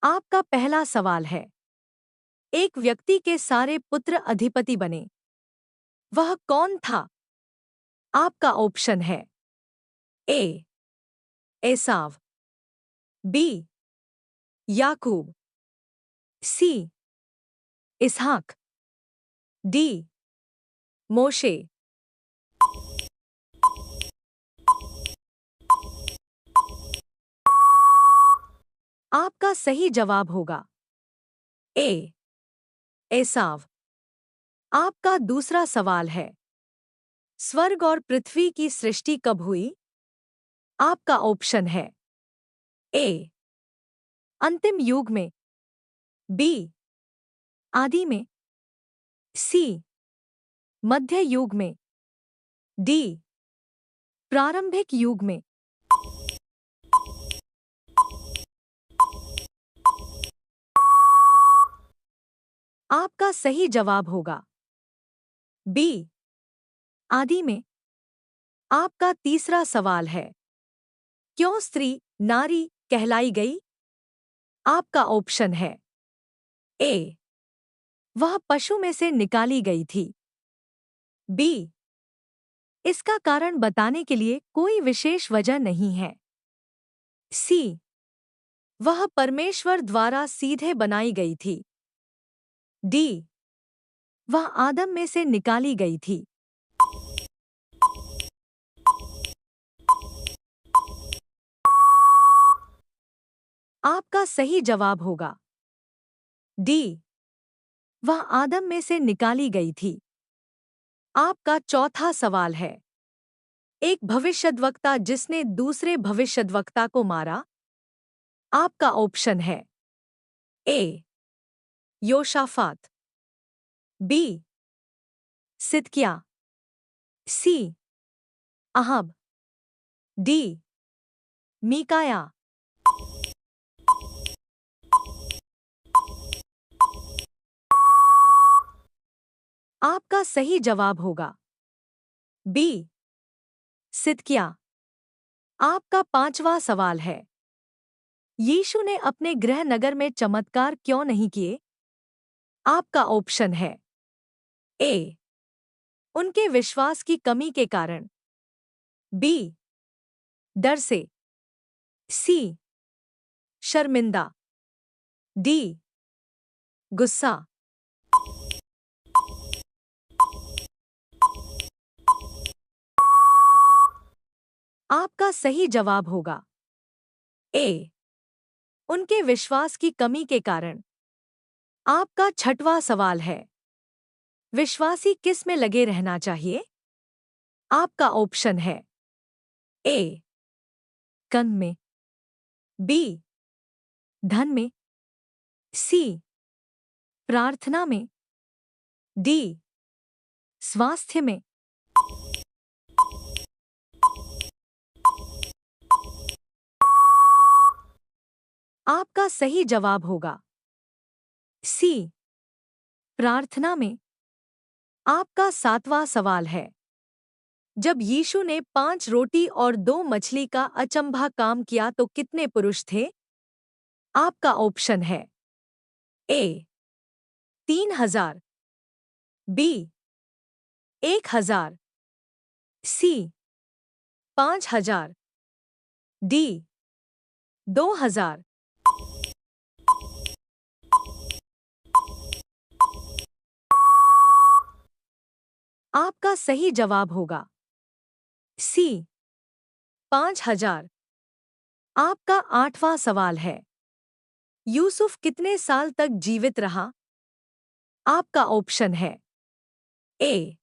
आपका पहला सवाल है, एक व्यक्ति के सारे पुत्र अधिपति बने। वह कौन था? आपका ऑप्शन है ए एसाव, बी याकूब, सी इसहाक, डी मोशे। आपका सही जवाब होगा ए एसाव। आपका दूसरा सवाल है, स्वर्ग और पृथ्वी की सृष्टि कब हुई? आपका ऑप्शन है ए अंतिम युग में, बी आदि में, सी मध्य युग में, डी प्रारंभिक युग में। आपका सही जवाब होगा बी आदि में। आपका तीसरा सवाल है, क्यों स्त्री नारी कहलाई गई? आपका ऑप्शन है ए वह पशु में से निकाली गई थी, बी इसका कारण बताने के लिए कोई विशेष वजह नहीं है, सी वह परमेश्वर द्वारा सीधे बनाई गई थी, डी वह आदम में से निकाली गई थी। आपका सही जवाब होगा डी वह आदम में से निकाली गई थी। आपका चौथा सवाल है, एक भविष्यद्वक्ता जिसने दूसरे भविष्यद्वक्ता को मारा। आपका ऑप्शन है ए योशाफात, बी सिदकिय्याह, सी अहब, डी मीकाया। आपका सही जवाब होगा बी सिदकिय्याह। आपका पांचवा सवाल है, यीशु ने अपने गृह नगर में चमत्कार क्यों नहीं किए? आपका ऑप्शन है ए उनके विश्वास की कमी के कारण, बी डर से, सी शर्मिंदा, डी गुस्सा। आपका सही जवाब होगा ए उनके विश्वास की कमी के कारण। आपका छठवां सवाल है, विश्वासी किस में लगे रहना चाहिए? आपका ऑप्शन है ए कर्म में, बी धन में, सी प्रार्थना में, डी स्वास्थ्य में। आपका सही जवाब होगा सी प्रार्थना में। आपका सातवां सवाल है, जब यीशु ने 5 रोटी और 2 मछली का अचंभा काम किया तो कितने पुरुष थे? आपका ऑप्शन है ए 3000, बी 1000, सी 5000, डी 2000। आपका सही जवाब होगा सी 5000। आपका आठवां सवाल है, यूसुफ कितने साल तक जीवित रहा? आपका ऑप्शन है ए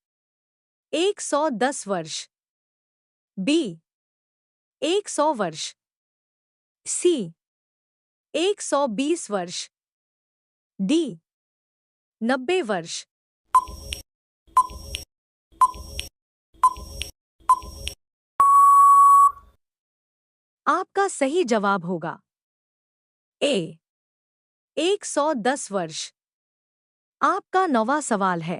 110 वर्ष, बी 100 वर्ष, सी 120 वर्ष, डी 90 वर्ष। आपका सही जवाब होगा ए 110 वर्ष। आपका नौवां सवाल है,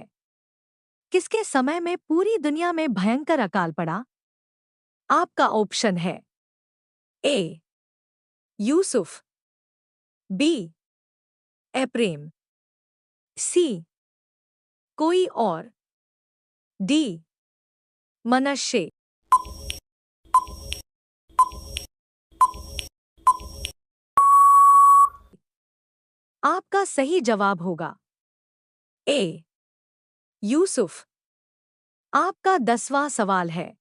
किसके समय में पूरी दुनिया में भयंकर अकाल पड़ा? आपका ऑप्शन है ए यूसुफ, बी प्रेम, सी कोई और, डी मनुष्य। आपका सही जवाब होगा ए यूसुफ। आपका 10वां सवाल है,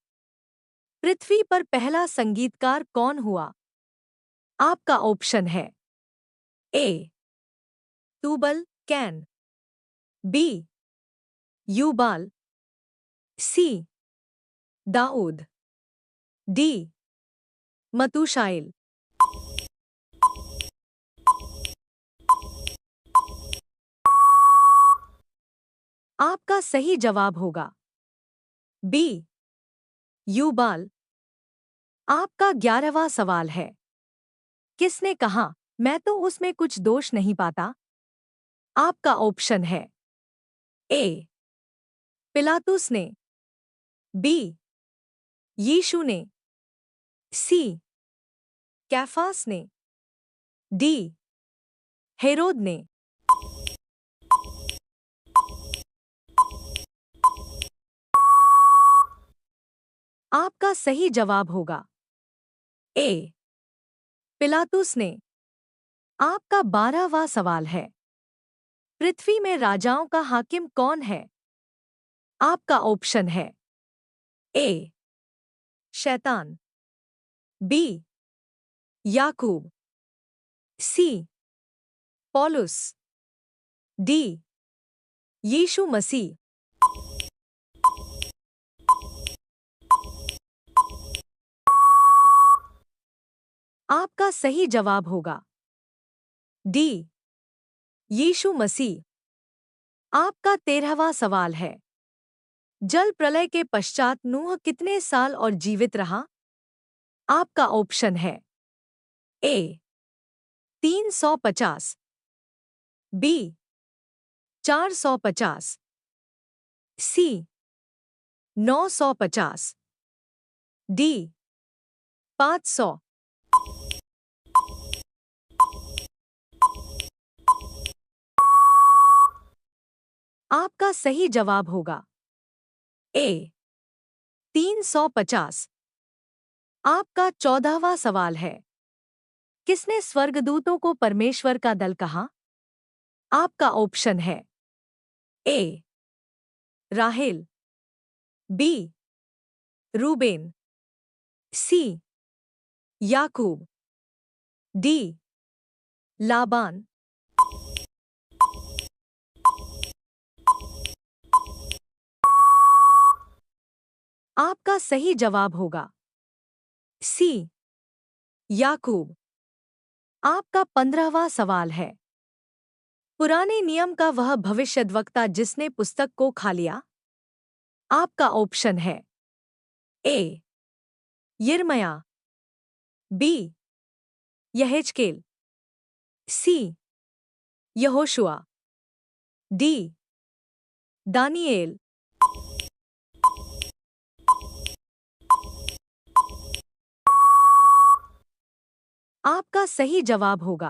पृथ्वी पर पहला संगीतकार कौन हुआ? आपका ऑप्शन है A Tubal Cain, B Jubal, C दाऊद, डी मतूशाइल। आपका सही जवाब होगा बी यूबाल। आपका 11वां सवाल है, किसने कहा मैं तो उसमें कुछ दोष नहीं पाता? आपका ऑप्शन है ए पिलातुस ने, बी यीशु ने, सी कैफास ने, डी हेरोद ने। आपका सही जवाब होगा ए पिलातुस ने। आपका 12वां सवाल है, पृथ्वी में राजाओं का हाकिम कौन है? आपका ऑप्शन है ए शैतान, बी याकूब, सी पौलुस, डी यीशु मसीह। आपका सही जवाब होगा डी यीशु मसीह। आपका 13वां सवाल है, जल प्रलय के पश्चात नूह कितने साल और जीवित रहा? आपका ऑप्शन है ए 350, बी 450, सी 950, डी 500। आपका सही जवाब होगा ए 350। आपका 14वां सवाल है, किसने स्वर्गदूतों को परमेश्वर का दल कहा? आपका ऑप्शन है ए राहेल, बी रूबेन, सी याकूब, डी लाबान। आपका सही जवाब होगा सी याकूब। आपका 15वां सवाल है, पुराने नियम का वह भविष्यद्वक्ता जिसने पुस्तक को खा लिया? आपका ऑप्शन है ए यिर्मयाह, बी यहेजकेल, सी यहोशुआ, डी दानिएल। आपका सही जवाब होगा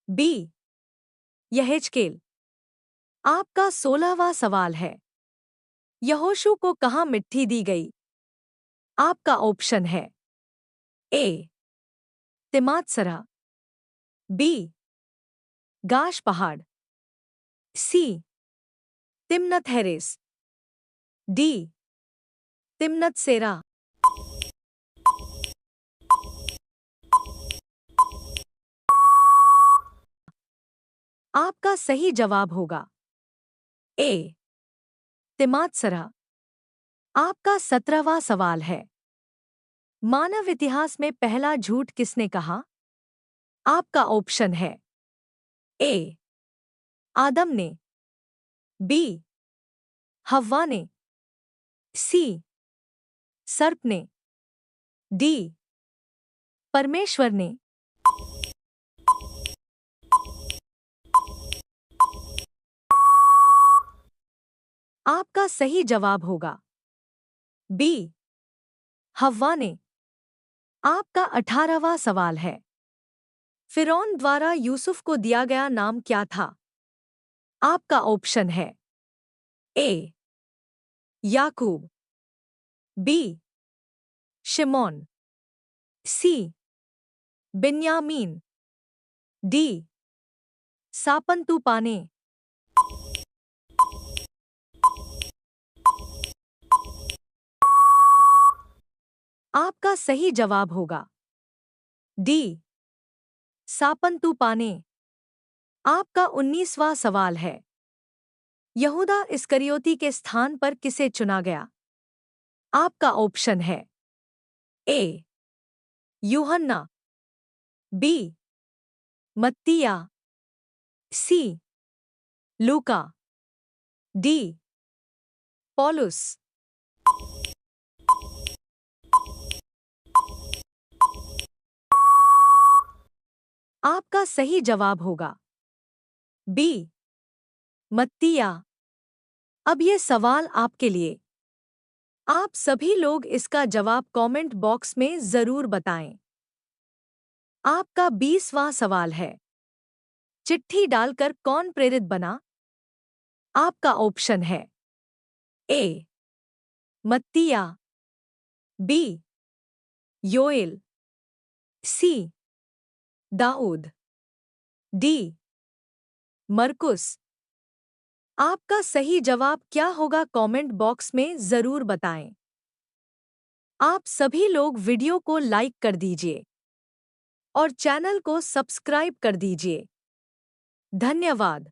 बी यहेजकेल। आपका 16वां सवाल है, यहोशू को कहाँ मिट्टी दी गई? आपका ऑप्शन है ए तिमात्सरा, बी गाश पहाड़, सी तिम्नत हेरेस, डी तिम्नत सेरा। आपका सही जवाब होगा ए तिमात्सरा। आपका 17वां सवाल है, मानव इतिहास में पहला झूठ किसने कहा? आपका ऑप्शन है ए आदम ने, बी हव्वा ने, सी सर्प ने, डी परमेश्वर ने। आपका सही जवाब होगा बी हव्वा ने। आपका 18वां सवाल है, फिरौन द्वारा यूसुफ को दिया गया नाम क्या था? आपका ऑप्शन है ए याकूब, बी शिमोन, सी बिन्यामीन, डी सापंतुपाने। आपका सही जवाब होगा डी सापंतुपाने। आपका 19वां सवाल है, यहूदा इस्करियोती के स्थान पर किसे चुना गया? आपका ऑप्शन है ए यूहन्ना, बी मत्तिया, सी लूका, डी पौलुस। आपका सही जवाब होगा बी मत्तिया। अब ये सवाल आपके लिए। आप सभी लोग इसका जवाब कमेंट बॉक्स में जरूर बताएं। आपका 20वां सवाल है, चिट्ठी डालकर कौन प्रेरित बना? आपका ऑप्शन है ए मत्तिया, बी योएल, सी दाऊद, डी मरकुस। आपका सही जवाब क्या होगा कमेंट बॉक्स में जरूर बताएं। आप सभी लोग वीडियो को लाइक कर दीजिए और चैनल को सब्सक्राइब कर दीजिए। धन्यवाद।